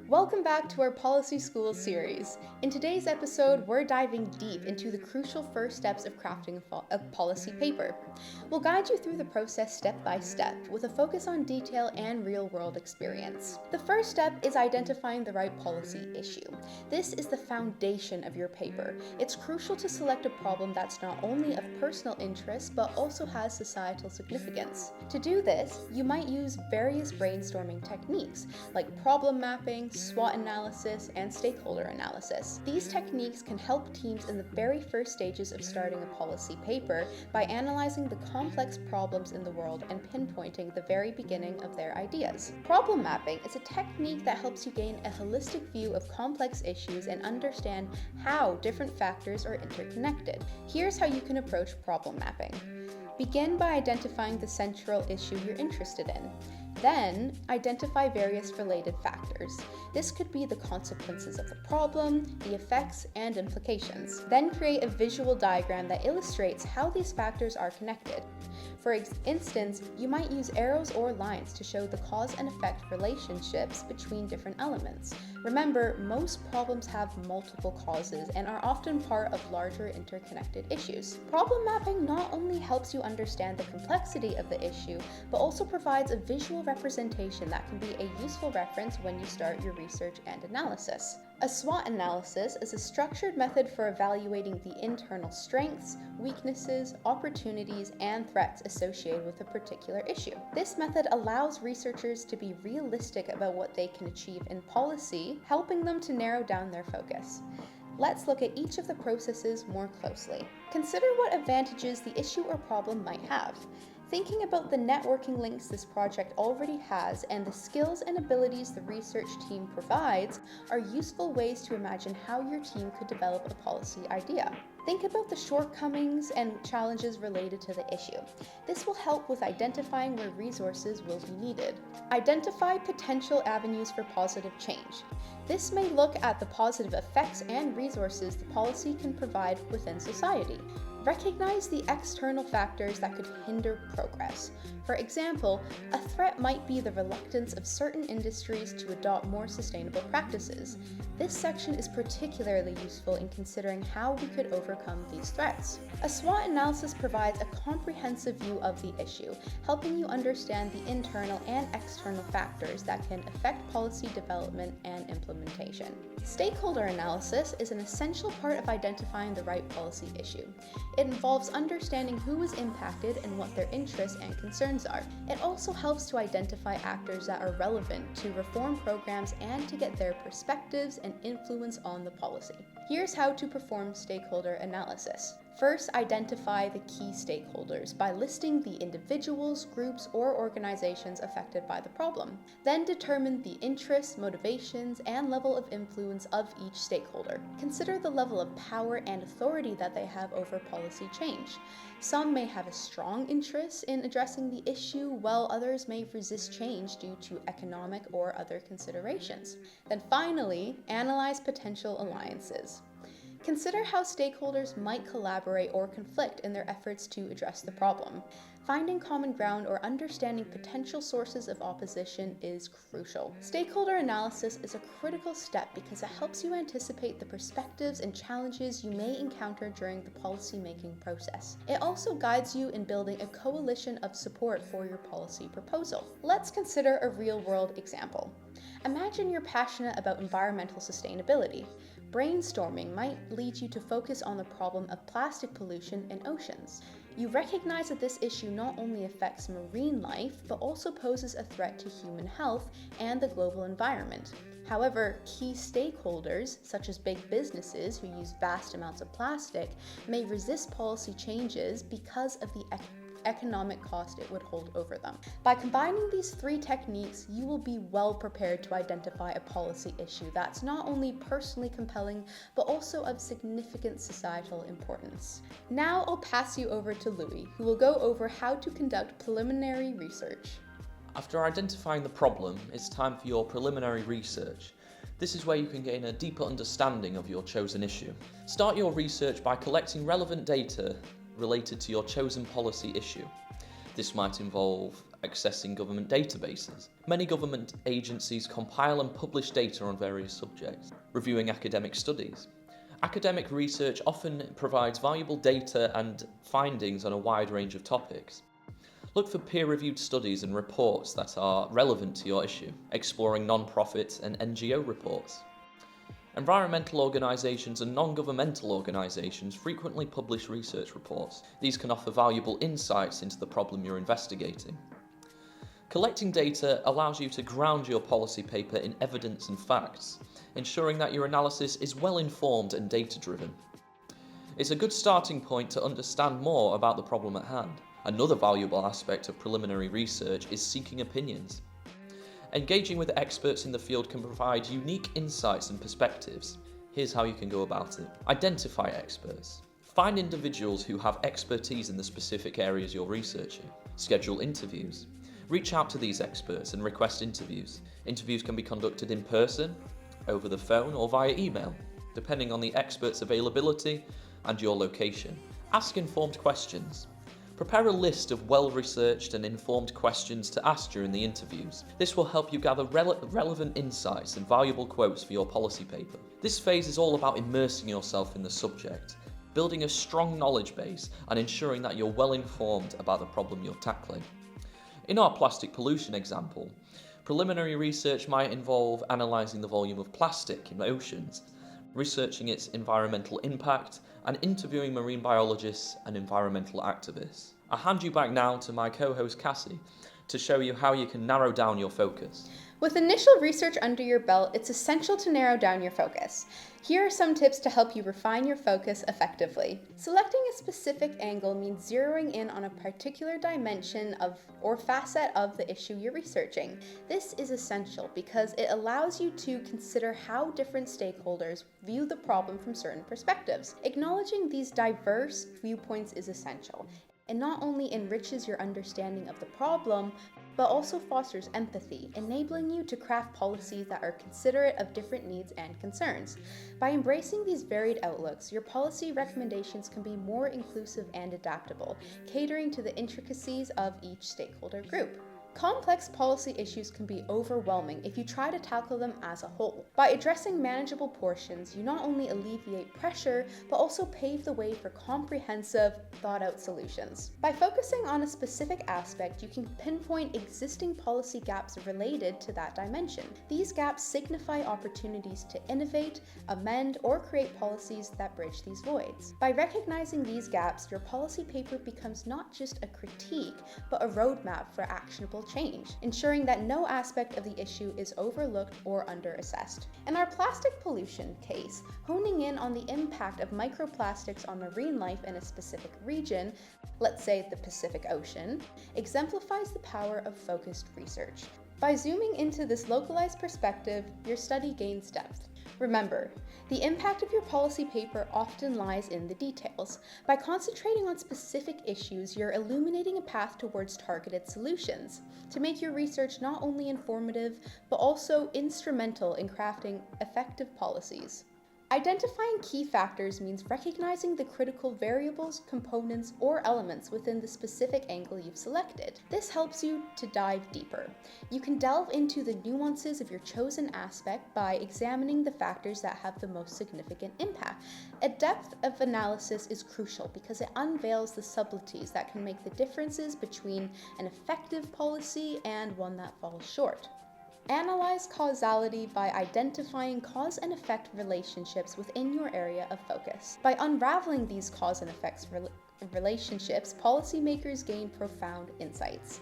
Welcome back to our Policy School series. In today's episode, we're diving deep into the crucial first steps of crafting a policy paper. We'll guide you through the process step by step, with a focus on detail and real-world experience. The first step is identifying the right policy issue. This is the foundation of your paper. It's crucial to select a problem that's not only of personal interest, but also has societal significance. To do this, you might use various brainstorming techniques, like problem mapping, SWOT analysis, and stakeholder analysis. These techniques can help teams in the very first stages of starting a policy paper by analyzing the complex problems in the world and pinpointing the very beginning of their ideas. Problem mapping is a technique that helps you gain a holistic view of complex issues and understand how different factors are interconnected. Here's how you can approach problem mapping. Begin by identifying the central issue you're interested in. Then, identify various related factors. This could be the consequences of the problem, the effects, and implications. Then create a visual diagram that illustrates how these factors are connected. For instance, you might use arrows or lines to show the cause and effect relationships between different elements. Remember, most problems have multiple causes and are often part of larger interconnected issues. Problem mapping not only helps you understand the complexity of the issue, but also provides a visual representation that can be a useful reference when you start your research and analysis. A SWOT analysis is a structured method for evaluating the internal strengths, weaknesses, opportunities, and threats associated with a particular issue. This method allows researchers to be realistic about what they can achieve in policy, helping them to narrow down their focus. Let's look at each of the processes more closely. Consider what advantages the issue or problem might have. Thinking about the networking links this project already has and the skills and abilities the research team provides are useful ways to imagine how your team could develop a policy idea. Think about the shortcomings and challenges related to the issue. This will help with identifying where resources will be needed. Identify potential avenues for positive change. This may look at the positive effects and resources the policy can provide within society. Recognize the external factors that could hinder progress. For example, a threat might be the reluctance of certain industries to adopt more sustainable practices. This section is particularly useful in considering how we could overcome these threats. A SWOT analysis provides a comprehensive view of the issue, helping you understand the internal and external factors that can affect policy development and implementation. Stakeholder analysis is an essential part of identifying the right policy issue. It involves understanding who is impacted and what their interests and concerns are. It also helps to identify actors that are relevant to reform programs and to get their perspectives and influence on the policy. Here's how to perform stakeholder analysis. First, identify the key stakeholders by listing the individuals, groups, or organizations affected by the problem. Then determine the interests, motivations, and level of influence of each stakeholder. Consider the level of power and authority that they have over policy change. Some may have a strong interest in addressing the issue, while others may resist change due to economic or other considerations. Then finally, analyze potential alliances. Consider how stakeholders might collaborate or conflict in their efforts to address the problem. Finding common ground or understanding potential sources of opposition is crucial. Stakeholder analysis is a critical step because it helps you anticipate the perspectives and challenges you may encounter during the policy-making process. It also guides you in building a coalition of support for your policy proposal. Let's consider a real-world example. Imagine you're passionate about environmental sustainability. Brainstorming might lead you to focus on the problem of plastic pollution in oceans. You recognize that this issue not only affects marine life, but also poses a threat to human health and the global environment. However, key stakeholders, such as big businesses who use vast amounts of plastic, may resist policy changes because of the economic cost it would hold over them. By combining these three techniques, you will be well prepared to identify a policy issue that's not only personally compelling, but also of significant societal importance. Now I'll pass you over to Louis, who will go over how to conduct preliminary research. After identifying the problem, it's time for your preliminary research. This is where you can gain a deeper understanding of your chosen issue. Start your research by collecting relevant data related to your chosen policy issue. This might involve accessing government databases. Many government agencies compile and publish data on various subjects, reviewing academic studies. Academic research often provides valuable data and findings on a wide range of topics. Look for peer-reviewed studies and reports that are relevant to your issue, exploring non-profit and NGO reports. Environmental organisations and non-governmental organisations frequently publish research reports. These can offer valuable insights into the problem you're investigating. Collecting data allows you to ground your policy paper in evidence and facts, ensuring that your analysis is well informed and data-driven. It's a good starting point to understand more about the problem at hand. Another valuable aspect of preliminary research is seeking opinions. Engaging with experts in the field can provide unique insights and perspectives. Here's how you can go about it. Identify experts. Find individuals who have expertise in the specific areas you're researching. Schedule interviews. Reach out to these experts and request interviews. Interviews can be conducted in person, over the phone, or via email, depending on the expert's availability and your location. Ask informed questions. Prepare a list of well-researched and informed questions to ask during the interviews. This will help you gather relevant insights and valuable quotes for your policy paper. This phase is all about immersing yourself in the subject, building a strong knowledge base, and ensuring that you're well informed about the problem you're tackling. In our plastic pollution example, preliminary research might involve analysing the volume of plastic in oceans, researching its environmental impact, and interviewing marine biologists and environmental activists. I'll hand you back now to my co-host Cassie to show you how you can narrow down your focus. With initial research under your belt, it's essential to narrow down your focus. Here are some tips to help you refine your focus effectively. Selecting a specific angle means zeroing in on a particular dimension of or facet of the issue you're researching. This is essential because it allows you to consider how different stakeholders view the problem from certain perspectives. Acknowledging these diverse viewpoints is essential. It not only enriches your understanding of the problem, but also fosters empathy, enabling you to craft policies that are considerate of different needs and concerns. By embracing these varied outlooks, your policy recommendations can be more inclusive and adaptable, catering to the intricacies of each stakeholder group. Complex policy issues can be overwhelming if you try to tackle them as a whole. By addressing manageable portions, you not only alleviate pressure, but also pave the way for comprehensive, thought-out solutions. By focusing on a specific aspect, you can pinpoint existing policy gaps related to that dimension. These gaps signify opportunities to innovate, amend, or create policies that bridge these voids. By recognizing these gaps, your policy paper becomes not just a critique, but a roadmap for actionable change, ensuring that no aspect of the issue is overlooked or under-assessed. In our plastic pollution case, honing in on the impact of microplastics on marine life in a specific region, let's say the Pacific Ocean, exemplifies the power of focused research. By zooming into this localized perspective, your study gains depth. Remember, the impact of your policy paper often lies in the details. By concentrating on specific issues, you're illuminating a path towards targeted solutions to make your research not only informative, but also instrumental in crafting effective policies. Identifying key factors means recognizing the critical variables, components, or elements within the specific angle you've selected. This helps you to dive deeper. You can delve into the nuances of your chosen aspect by examining the factors that have the most significant impact. A depth of analysis is crucial because it unveils the subtleties that can make the differences between an effective policy and one that falls short. Analyze causality by identifying cause and effect relationships within your area of focus. By unraveling these cause and effects relationships, policymakers gain profound insights.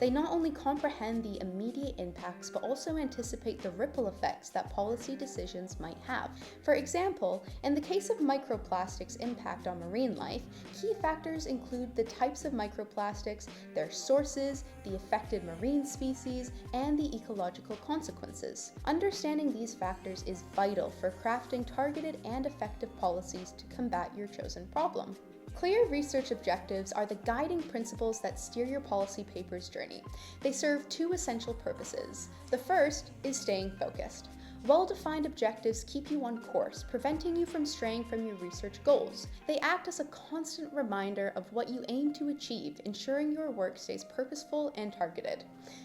They not only comprehend the immediate impacts, but also anticipate the ripple effects that policy decisions might have. For example, in the case of microplastics' impact on marine life, key factors include the types of microplastics, their sources, the affected marine species, and the ecological consequences. Understanding these factors is vital for crafting targeted and effective policies to combat your chosen problem. Clear research objectives are the guiding principles that steer your policy paper's journey. They serve two essential purposes. The first is staying focused. Well-defined objectives keep you on course, preventing you from straying from your research goals. They act as a constant reminder of what you aim to achieve, ensuring your work stays purposeful and targeted.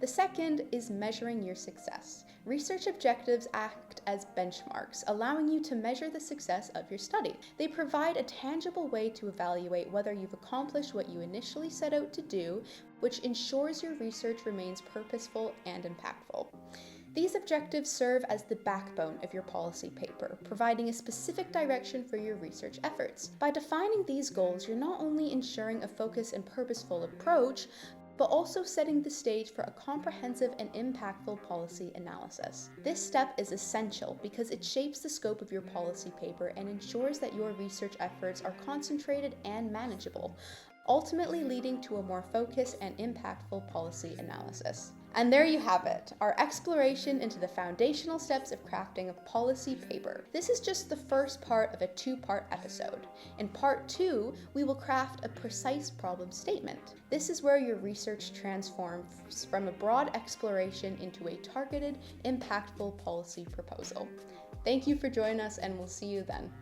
The second is measuring your success. Research objectives act as benchmarks, allowing you to measure the success of your study. They provide a tangible way to evaluate whether you've accomplished what you initially set out to do, which ensures your research remains purposeful and impactful. These objectives serve as the backbone of your policy paper, providing a specific direction for your research efforts. By defining these goals, you're not only ensuring a focused and purposeful approach, but also setting the stage for a comprehensive and impactful policy analysis. This step is essential because it shapes the scope of your policy paper and ensures that your research efforts are concentrated and manageable, ultimately leading to a more focused and impactful policy analysis. And there you have it, our exploration into the foundational steps of crafting a policy paper. This is just the first part of a two-part episode. In part 2, we will craft a precise problem statement. This is where your research transforms from a broad exploration into a targeted, impactful policy proposal. Thank you for joining us, and we'll see you then.